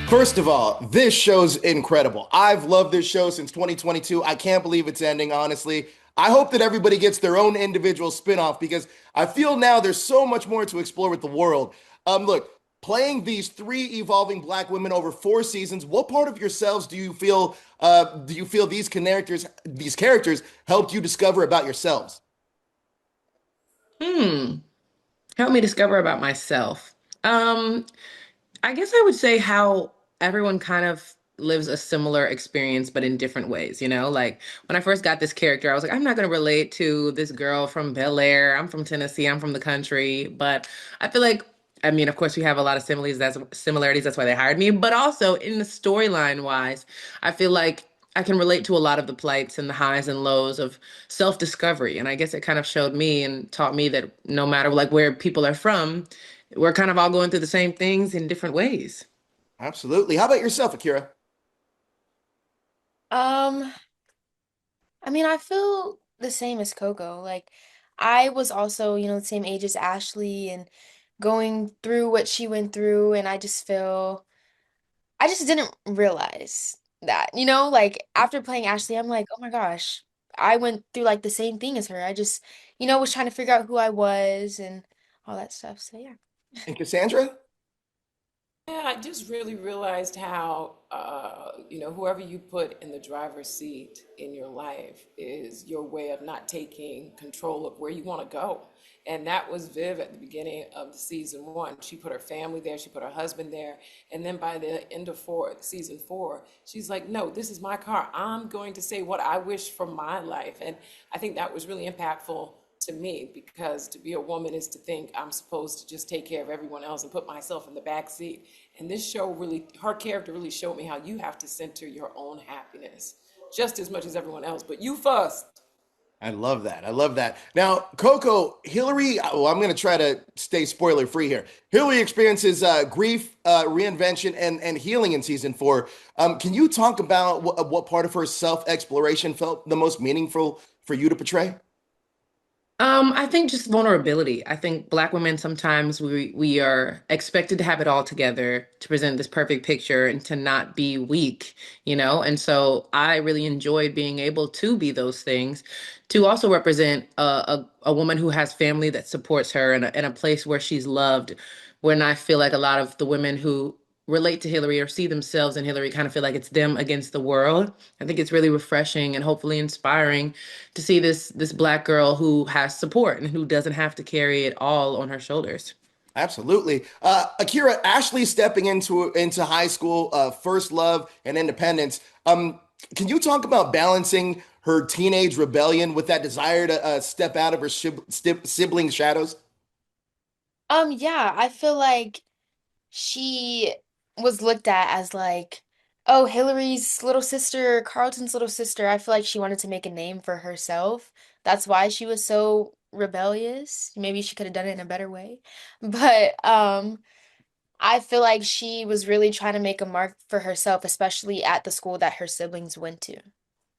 First of all, this show's incredible. I've loved this show since 2022. I can't believe it's ending, honestly. I hope that everybody gets their own individual spinoff because I feel now there's so much more to explore with the world. Look, playing these three evolving black women over 4 seasons, what part of yourselves do you feel these characters helped you discover about yourselves? Hmm. Help me discover about myself. Um, I guess I would say how everyone kind of lives a similar experience, but in different ways, you know? Like when I first got this character, I was like, I'm not going to relate to this girl from Bel-Air. I'm from Tennessee. I'm from the country. But I feel like, I mean, of course, we have a lot of similarities. That's why they hired me. But also in the storyline wise, I feel like I can relate to a lot of the plights and the highs and lows of self-discovery. And I guess it kind of showed me and taught me that no matter like where people are from, we're kind of all going through the same things in different ways. Absolutely. How about yourself, Akira? Um, I mean, I feel the same as Coco. Like, I was also, the same age as Ashley and going through what she went through, and I just didn't realize that, like after playing Ashley, I'm like, oh my gosh, I went through like the same thing as her. I just, was trying to figure out who I was and all that stuff. So yeah. And Cassandra? Yeah, I just really realized how, whoever you put in the driver's seat in your life is your way of not taking control of where you want to go. And that was Viv at the beginning of the season one. She put her family there, she put her husband there. And then by the end of season four, she's like, no, this is my car. I'm going to say what I wish for my life. And I think that was really impactful to me because to be a woman is to think I'm supposed to just take care of everyone else and put myself in the back seat. And this show really, her character really showed me how you have to center your own happiness just as much as everyone else, but you first. I love that. I love that. Now, Coco, Hilary, well, I'm going to try to stay spoiler free here. Hilary experiences grief, reinvention, and healing in season four. Can you talk about what part of her self exploration felt the most meaningful for you to portray? I think just vulnerability. I think Black women sometimes we are expected to have it all together to present this perfect picture and to not be weak, you know? And so I really enjoyed being able to be those things, to also represent a woman who has family that supports her and a place where she's loved. When I feel like a lot of the women who relate to Hillary or see themselves in Hillary kind of feel like it's them against the world. I think it's really refreshing and hopefully inspiring to see this Black girl who has support and who doesn't have to carry it all on her shoulders. Absolutely. Akira, Ashley stepping into high school, first love and independence. Can you talk about balancing her teenage rebellion with that desire to step out of her sibling shadows? Yeah, I feel like she was looked at as like, oh, Hillary's little sister, Carlton's little sister. I feel like she wanted to make a name for herself. That's why she was so rebellious. Maybe she could have done it in a better way. But I feel like she was really trying to make a mark for herself, especially at the school that her siblings went to.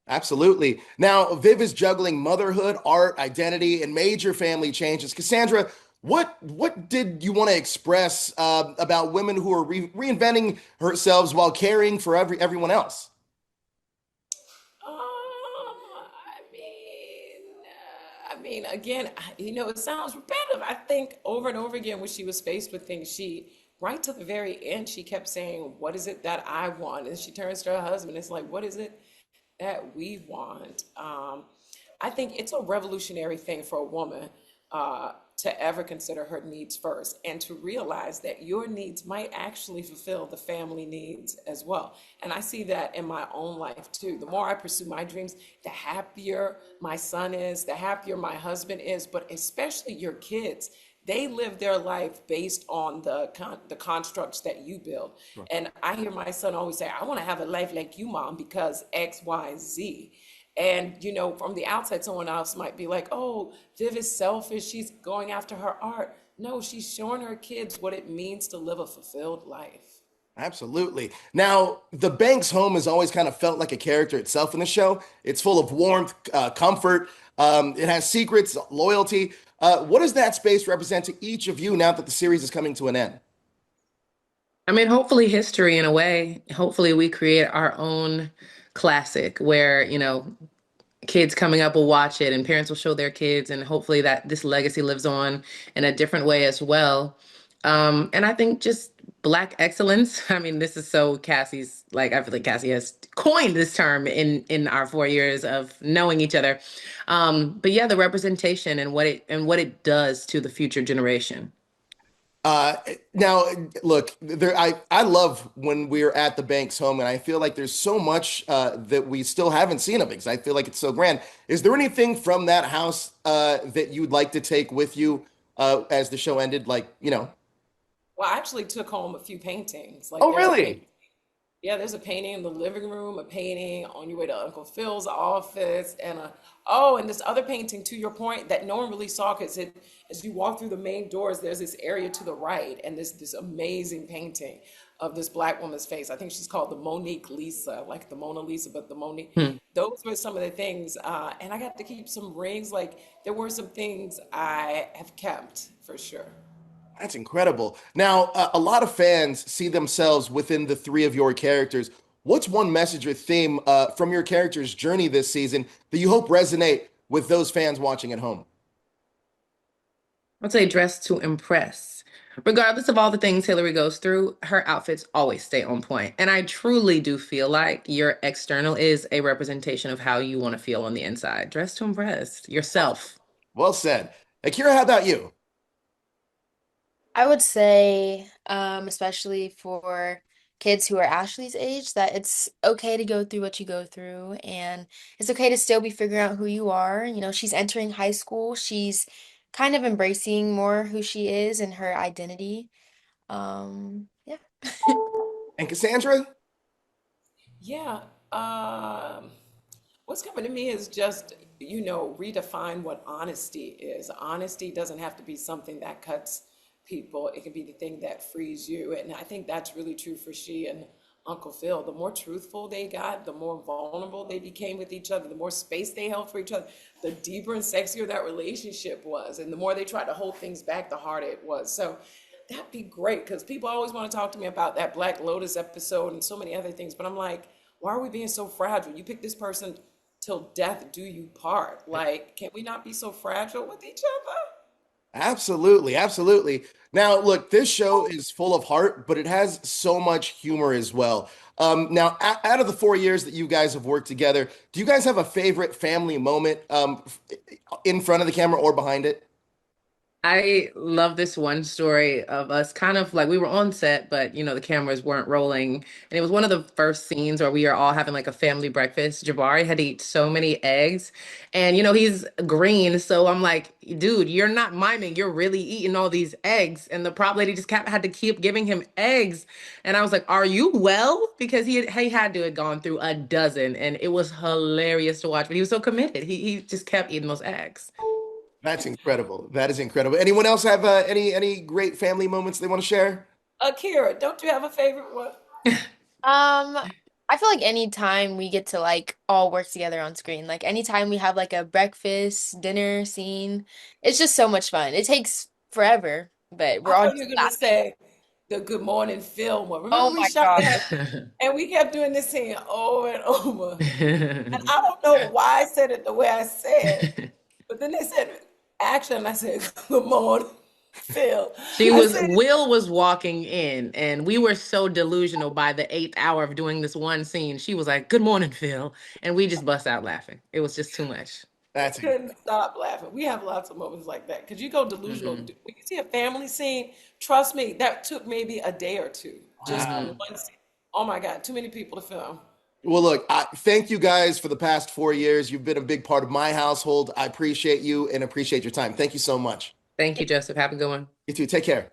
Absolutely. Now, Viv is juggling motherhood, art, identity, and major family changes. Cassandra, what did you want to express about women who are reinventing herself while caring for everyone else? Again, it sounds repetitive. I think over and over again when she was faced with things, right to the very end, she kept saying, "What is it that I want?" And she turns to her husband. It's like, "What is it that we want?" I think it's a revolutionary thing for a woman to ever consider her needs first and to realize that your needs might actually fulfill the family needs as well. And I see that in my own life too. The more I pursue my dreams, the happier my son is, the happier my husband is, but especially your kids. They live their life based on the constructs that you build. And I hear my son always say, I want to have a life like you, mom, because X, Y, Z. And, from the outside, someone else might be like, oh, Viv is selfish. She's going after her art. No, she's showing her kids what it means to live a fulfilled life. Absolutely. Now, the Banks home has always kind of felt like a character itself in the show. It's full of warmth, comfort. It has secrets, loyalty. What does that space represent to each of you now that the series is coming to an end? I mean, hopefully history in a way. Hopefully we create our own classic where, kids coming up will watch it and parents will show their kids, and hopefully that this legacy lives on in a different way as well. And I think just Black excellence. I mean, this is so Cassie's, like, I feel like Cassie has coined this term in our 4 years of knowing each other. But yeah, the representation and what it does to the future generation. Uh, Now, look, I love when we're at the Banks home, and I feel like there's so much that we still haven't seen of it because I feel like it's so grand. Is there anything from that house that you'd like to take with you as the show ended? Like, Well, I actually took home a few paintings. Like oh, there's a really? painting. Yeah, there's a painting in the living room, a painting on your way to Uncle Phil's office, and and this other painting, to your point, that no one really saw because as you walk through the main doors, there's this area to the right, and this amazing painting of this black woman's face. I think she's called the Monique Lisa, like the Mona Lisa, but the Monique. Hmm. Those were some of the things, and I got to keep some rings. Like there were some things I have kept for sure. That's incredible. Now, a lot of fans see themselves within the three of your characters. What's one message or theme from your character's journey this season that you hope resonate with those fans watching at home? I'd say dress to impress. Regardless of all the things Hillary goes through, her outfits always stay on point. And I truly do feel like your external is a representation of how you want to feel on the inside. Dress to impress yourself. Well said. Akira, how about you? I would say, especially for kids who are Ashley's age, that it's okay to go through what you go through, and it's okay to still be figuring out who you are. You know, she's entering high school. She's kind of embracing more who she is and her identity. Yeah. And Cassandra? Yeah. Um, what's coming to me is just, redefine what honesty is. Honesty doesn't have to be something that cuts people. It can be the thing that frees you. And I think that's really true for she and Uncle Phil. The more truthful they got, the more vulnerable they became with each other, the more space they held for each other, the deeper and sexier that relationship was. And the more they tried to hold things back, the harder it was. So that'd be great because people always want to talk to me about that Black Lotus episode and so many other things. But I'm like, why are we being so fragile? You pick this person till death do you part. Like, can we not be so fragile with each other? Absolutely, absolutely. Now, look, this show is full of heart, but it has so much humor as well. Now, out of the 4 years that you guys have worked together, do you guys have a favorite family moment in front of the camera or behind it? I love this one story of us kind of like we were on set, but the cameras weren't rolling. And it was one of the first scenes where we are all having like a family breakfast. Jabari had to eat so many eggs. And he's green. So I'm like, dude, you're not miming. You're really eating all these eggs. And the prop lady just kept had to keep giving him eggs. And I was like, are you well? Because he had to have gone through a dozen. And it was hilarious to watch. But he was so committed. He just kept eating those eggs. That's incredible. That is incredible. Anyone else have any great family moments they want to share? Akira, don't you have a favorite one? Um, I feel like anytime we get to like all work together on screen, like anytime we have like a breakfast, dinner scene, it's just so much fun. It takes forever, but we're I all thought you just were gonna laughing. say the Good Morning film one. Remember Oh we my shot God. that and we kept doing this scene over and over. And I don't know why I said it the way I said, but then they said action, and I said, Good morning, Phil. I said it. Will was walking in, and we were so delusional by the eighth hour of doing this one scene. She was like, "Good morning, Phil." And we just bust out laughing. It was just too much. We That's couldn't stop laughing. We have lots of moments like that. Because you go delusional. When you see a family scene, trust me, that took maybe a day or two. Just wow. one scene. Oh my God, too many people to film. Well, look, thank you guys for the past 4 years. You've been a big part of my household. I appreciate you and appreciate your time. Thank you so much. Thank you, Joseph. Have a good one. You too. Take care.